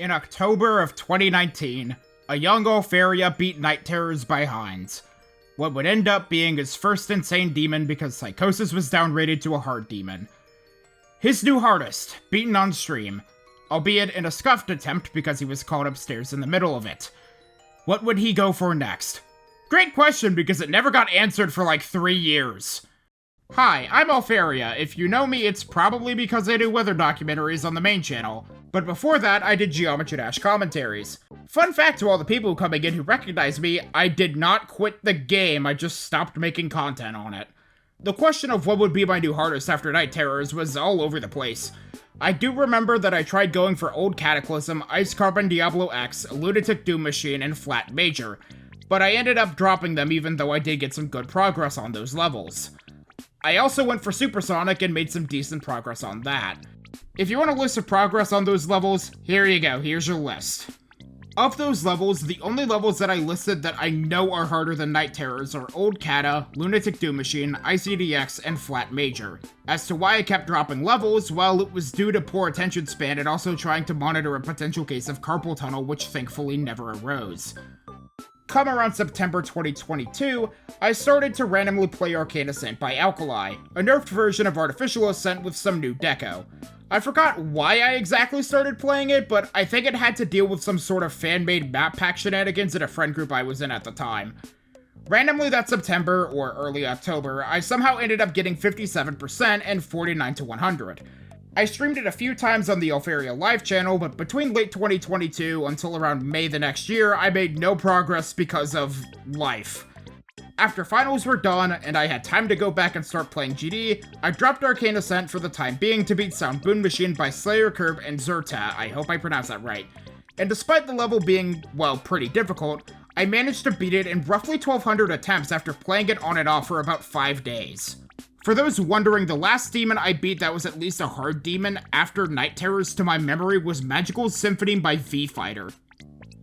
In October of 2019, a Young Alferia beat Night Terrors by Heinz, what would end up being his first insane demon because Psychosis was downrated to a hard demon. His new hardest, beaten on stream, albeit in a scuffed attempt because he was caught upstairs in the middle of it. What would he go for next? Great question because it never got answered for like 3 years. Hi, I'm Alferia. If you know me, it's probably because I do weather documentaries on the main channel, but before that, I did Geometry Dash commentaries. Fun fact to all the people coming in who recognize me, I did not quit the game, I just stopped making content on it. The question of what would be my new hardest after Night Terrors was all over the place. I do remember that I tried going for Old Cataclysm, Ice Carbon Diablo X, Lunatic Doom Machine, and Flat Major, but I ended up dropping them even though I did get some good progress on those levels. I also went for Supersonic and made some decent progress on that. If you want a list of progress on those levels, here you go, here's your list. Of those levels, the only levels that I listed that I know are harder than Night Terrors are Old Cata, Lunatic Doom Machine, ICDX, and Flat Major. As to why I kept dropping levels, well, it was due to poor attention span and also trying to monitor a potential case of carpal tunnel, which thankfully never arose. Come around September 2022, I started to randomly play Arcane Ascent by Alkali, a nerfed version of Artificial Ascent with some new deco. I forgot why I exactly started playing it, but I think it had to deal with some sort of fan-made map pack shenanigans in a friend group I was in at the time. Randomly that September, or early October, I somehow ended up getting 57% and 49 to 100. I streamed it a few times on the Alferia live channel, but between late 2022 until around May the next year, I made no progress because of life. After finals were done, and I had time to go back and start playing GD, I dropped Arcane Ascent for the time being to beat Sound Boon Machine by Slayer Curb and Zerta, I hope I pronounced that right. And despite the level being, well, pretty difficult, I managed to beat it in roughly 1200 attempts after playing it on and off for about 5 days. For those wondering, the last demon I beat that was at least a hard demon after Night Terrors to my memory was Magical Symphony by V-Fighter.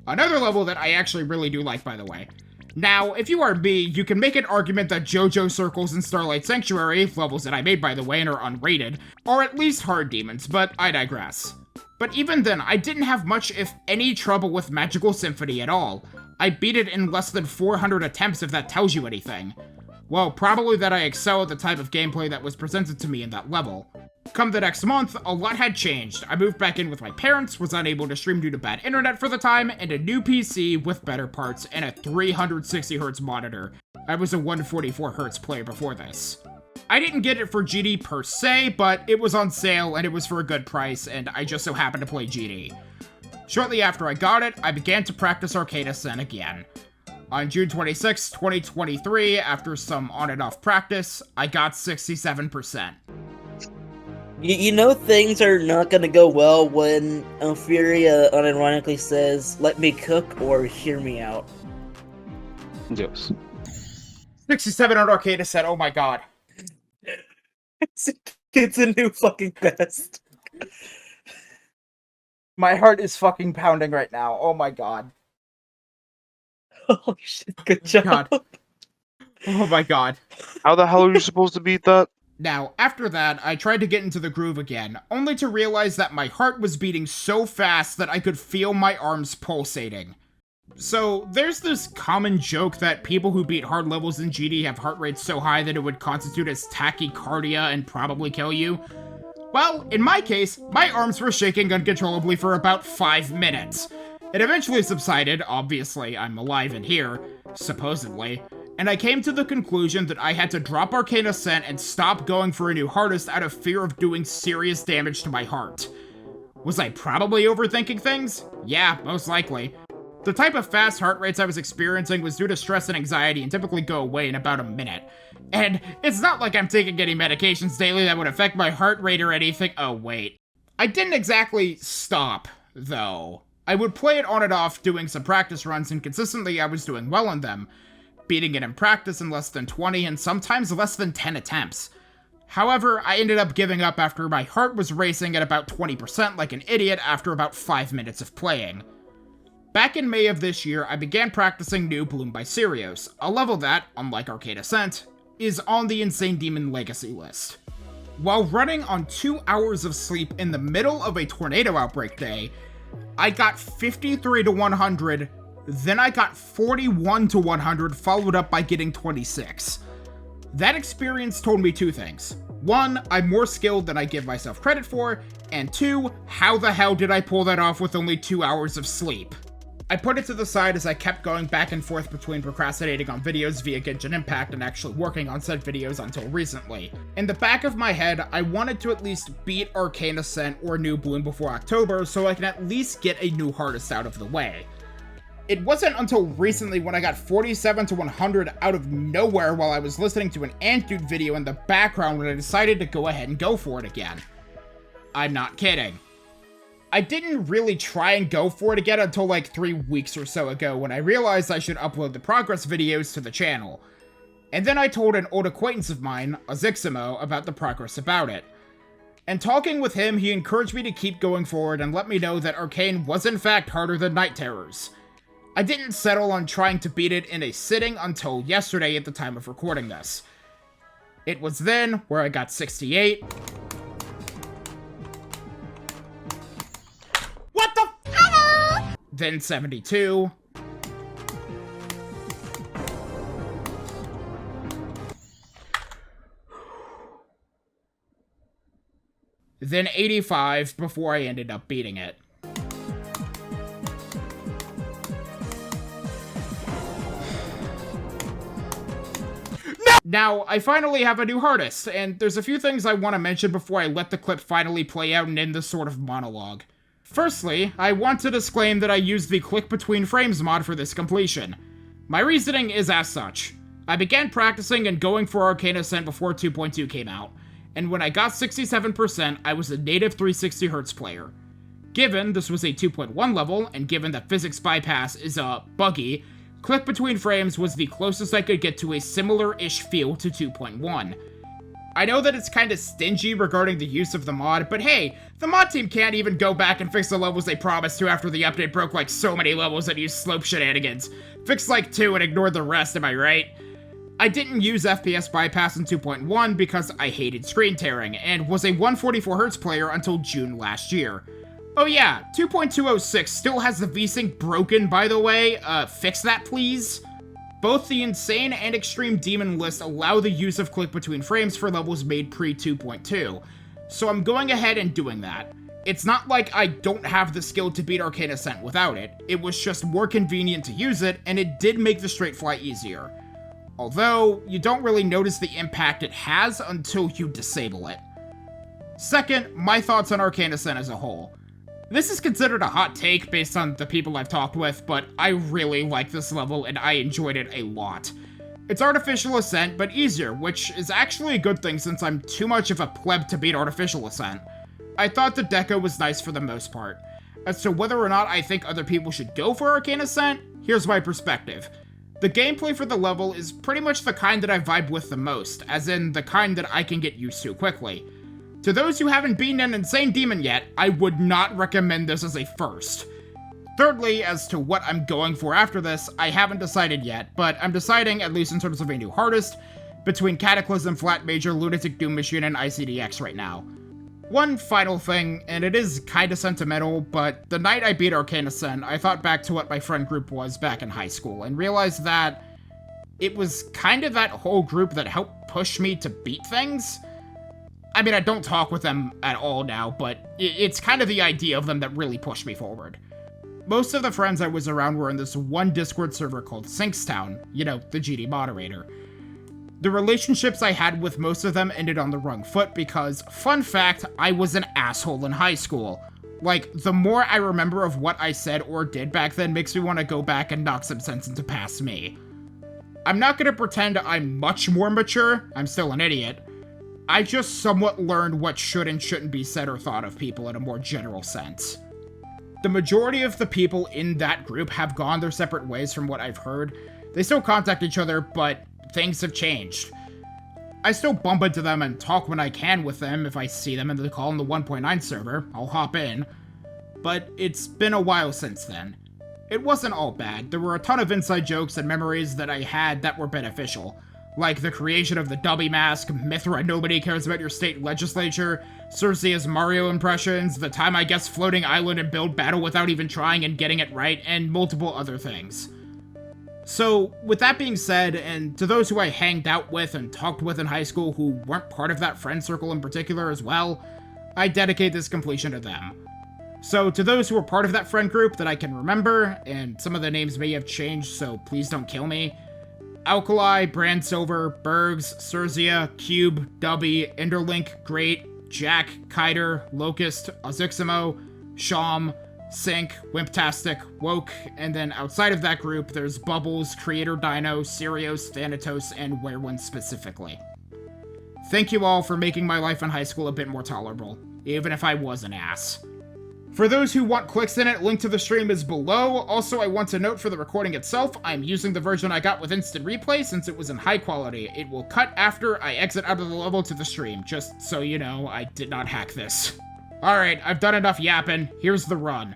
Another level that I actually really do like, by the way. Now, if you are me, you can make an argument that JoJo Circles and Starlight Sanctuary, levels that I made by the way and are unrated, are at least hard demons, but I digress. But even then, I didn't have much if any trouble with Magical Symphony at all. I beat it in less than 400 attempts if that tells you anything. Well, probably that I excel at the type of gameplay that was presented to me in that level. Come the next month, a lot had changed. I moved back in with my parents, was unable to stream due to bad internet for the time, and a new PC with better parts and a 360Hz monitor. I was a 144Hz player before this. I didn't get it for GD per se, but it was on sale and it was for a good price, and I just so happened to play GD. Shortly after I got it, I began to practice Arcane Ascent again. On June 26, 2023, after some on and off practice, I got 67%. You know things are not gonna go well when Alferia unironically says, "Let me cook" or "Hear me out." Yes. 67 on Arcane Ascent, oh my god. It's a new fucking best. My heart is fucking pounding right now, oh my god. Oh shit, good job. God. Oh my god. How the hell are you supposed to beat that? Now, after that, I tried to get into the groove again, only to realize that my heart was beating so fast that I could feel my arms pulsating. So, there's this common joke that people who beat hard levels in GD have heart rates so high that it would constitute as tachycardia and probably kill you. Well, in my case, my arms were shaking uncontrollably for about 5 minutes. It eventually subsided, obviously I'm alive and here, supposedly, and I came to the conclusion that I had to drop Arcane Ascent and stop going for a new hardest out of fear of doing serious damage to my heart. Was I probably overthinking things? Yeah, most likely. The type of fast heart rates I was experiencing was due to stress and anxiety and typically go away in about a minute. And it's not like I'm taking any medications daily that would affect my heart rate or anything. Oh wait. I didn't exactly stop, though. I would play it on and off doing some practice runs and consistently I was doing well in them, beating it in practice in less than 20 and sometimes less than 10 attempts. However, I ended up giving up after my heart was racing at about 20% like an idiot after about 5 minutes of playing. Back in May of this year, I began practicing New Bloom by Sirios, a level that, unlike Arcane Ascent, is on the Insane Demon Legacy list. While running on 2 hours of sleep in the middle of a tornado outbreak day, I got 53 to 100, then I got 41 to 100, followed up by getting 26. That experience told me two things. One, I'm more skilled than I give myself credit for, and two, how the hell did I pull that off with only 2 hours of sleep? I put it to the side as I kept going back and forth between procrastinating on videos via Genshin Impact and actually working on said videos until recently. In the back of my head, I wanted to at least beat Arcane Ascent or New Bloom before October so I can at least get a new hardest out of the way. It wasn't until recently when I got 47 to 100 out of nowhere while I was listening to an Antude video in the background when I decided to go ahead and go for it again. I'm not kidding. I didn't really try and go for it again until like 3 weeks or so ago when I realized I should upload the progress videos to the channel. And then I told an old acquaintance of mine, Aziximo, about the progress about it. And talking with him, he encouraged me to keep going forward and let me know that Arcane was in fact harder than Night Terrors. I didn't settle on trying to beat it in a sitting until yesterday at the time of recording this. It was then where I got 68. What the f- Then 72. Then 85 before I ended up beating it. Now, I finally have a new hardest, and there's a few things I want to mention before I let the clip finally play out and end this sort of monologue. Firstly, I want to disclaim that I used the ClickBetweenFrames mod for this completion. My reasoning is as such. I began practicing and going for Arcane Ascent before 2.2 came out, and when I got 67%, I was a native 360Hz player. Given this was a 2.1 level, and given that physics bypass is buggy, ClickBetweenFrames was the closest I could get to a similar-ish feel to 2.1. I know that it's kinda stingy regarding the use of the mod, but hey, the mod team can't even go back and fix the levels they promised to after the update broke like so many levels that use slope shenanigans. Fix like 2 and ignore the rest, am I right? I didn't use FPS bypass in 2.1 because I hated screen tearing, and was a 144Hz player until June last year. Oh yeah, 2.206 still has the VSync broken, by the way. Fix that, please. Both the Insane and Extreme Demon list allow the use of ClickBetweenFrames for levels made pre-2.2, so I'm going ahead and doing that. It's not like I don't have the skill to beat Arcane Ascent without it, it was just more convenient to use it, and it did make the straight fly easier. Although, you don't really notice the impact it has until you disable it. Second, my thoughts on Arcane Ascent as a whole. This is considered a hot take based on the people I've talked with, but I really like this level and I enjoyed it a lot. It's Artificial Ascent, but easier, which is actually a good thing since I'm too much of a pleb to beat Artificial Ascent. I thought the deco was nice for the most part. As to whether or not I think other people should go for Arcane Ascent, here's my perspective. The gameplay for the level is pretty much the kind that I vibe with the most, as in the kind that I can get used to quickly. To those who haven't beaten an Insane Demon yet, I would not recommend this as a first. Thirdly, as to what I'm going for after this, I haven't decided yet, but I'm deciding, at least in terms of a new hardest, between Cataclysm, Flat Major, Lunatic Doom Machine, and ICDX right now. One final thing, and it is kinda sentimental, but the night I beat Arcane Ascent, I thought back to what my friend group was back in high school, and realized that it was kind of that whole group that helped push me to beat things. I mean, I don't talk with them at all now, but it's kind of the idea of them that really pushed me forward. Most of the friends I was around were in this one Discord server called Sinkstown, you know, the GD moderator. The relationships I had with most of them ended on the wrong foot because, fun fact, I was an asshole in high school. Like, the more I remember of what I said or did back then makes me want to go back and knock some sense into past me. I'm not gonna pretend I'm much more mature, I'm still an idiot. I just somewhat learned what should and shouldn't be said or thought of people in a more general sense. The majority of the people in that group have gone their separate ways from what I've heard. They still contact each other, but things have changed. I still bump into them and talk when I can with them. If I see them in the call in the 1.9 server, I'll hop in. But it's been a while since then. It wasn't all bad. There were a ton of inside jokes and memories that I had that were beneficial. like the creation of the dummy mask, Mithra nobody cares about your state legislature, Circe's Mario impressions, the time I guessed floating island and build battle without even trying and getting it right, and multiple other things. So, with that being said, and to those who I hanged out with and talked with in high school who weren't part of that friend circle in particular as well, I dedicate this completion to them. So, to those who were part of that friend group that I can remember, and some of the names may have changed, so please don't kill me, Alkali, Brand Silver, Bergs, Cerzia, Cube, Dubby, Interlink, Great, Jack, Kiter, Locust, Aziximo, Sham, Sync, Wimptastic, Woke, and then outside of that group, there's Bubbles, Creator Dino, Sirios, Thanatos, and Werewin specifically. Thank you all for making my life in high school a bit more tolerable, even if I was an ass. For those who want clicks in it, link to the stream is below. Also, I want to note for the recording itself, I'm using the version I got with instant replay since it was in high quality. It will cut after I exit out of the level to the stream, just so you know, I did not hack this. Alright, I've done enough yapping, here's the run.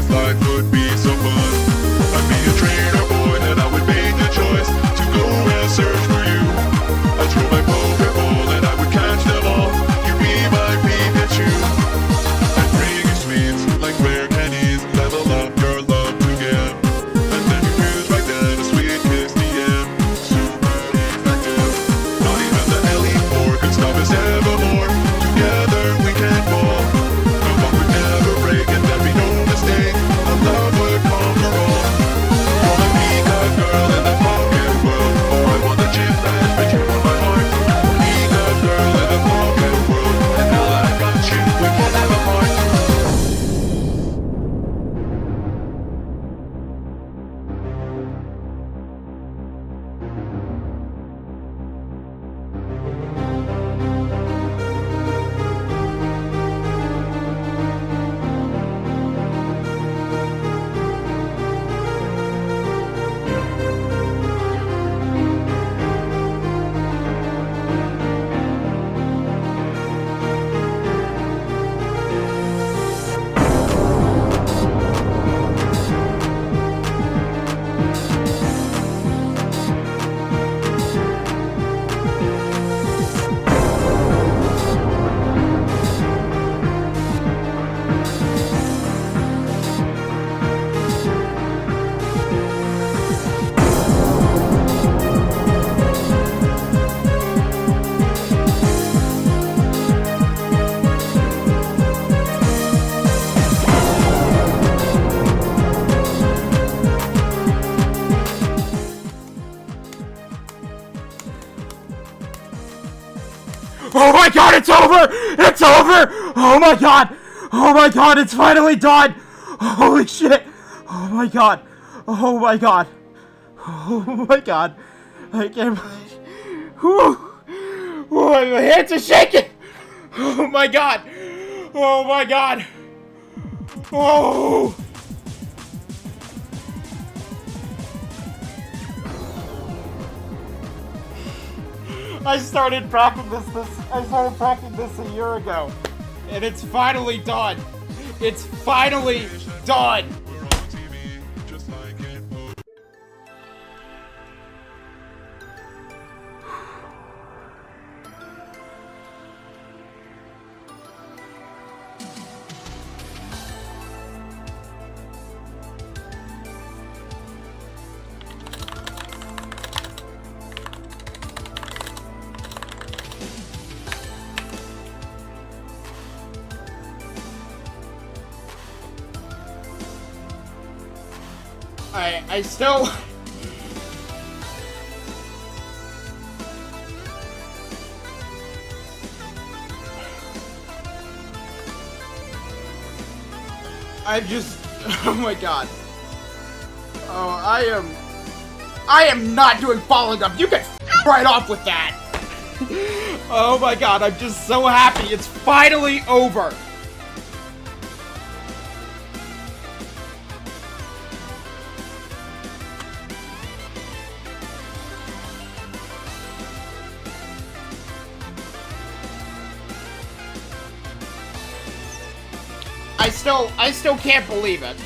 Life would be so fun. I'd be a trainer boy, then I would make the choice to go and search for you. I'd throw my Pokeball and I would catch them all. You'd be my Pikachu. I'd bring you sweets like rare candies, level up your love again. And then you choose right then a sweet kiss the end. Super effective. Not even the LE4 could stop us evermore. Together we can fall. No one would ever break and there'd be no mistake. Love would conquer all. You're my peacock girl in the pocket world. Oh, I want the chimpanzee, but you want my heart. Peacock girl in the pocket world. And now that I got you, we can have a heart. Oh my god, it's over! It's over! Oh my god! Oh my god, it's finally done! Holy shit! Oh my god! Oh my god! Oh my god! I can't believe... Whew! Oh, my hands are shaking! Oh my god! Oh my god! Oh! I started practicing this a year ago, and it's finally done. It's finally done. I still... I just... Oh my god. Oh, I am not doing following up. You can right off with that. Oh my god, I'm just so happy. It's finally over. I still can't believe it.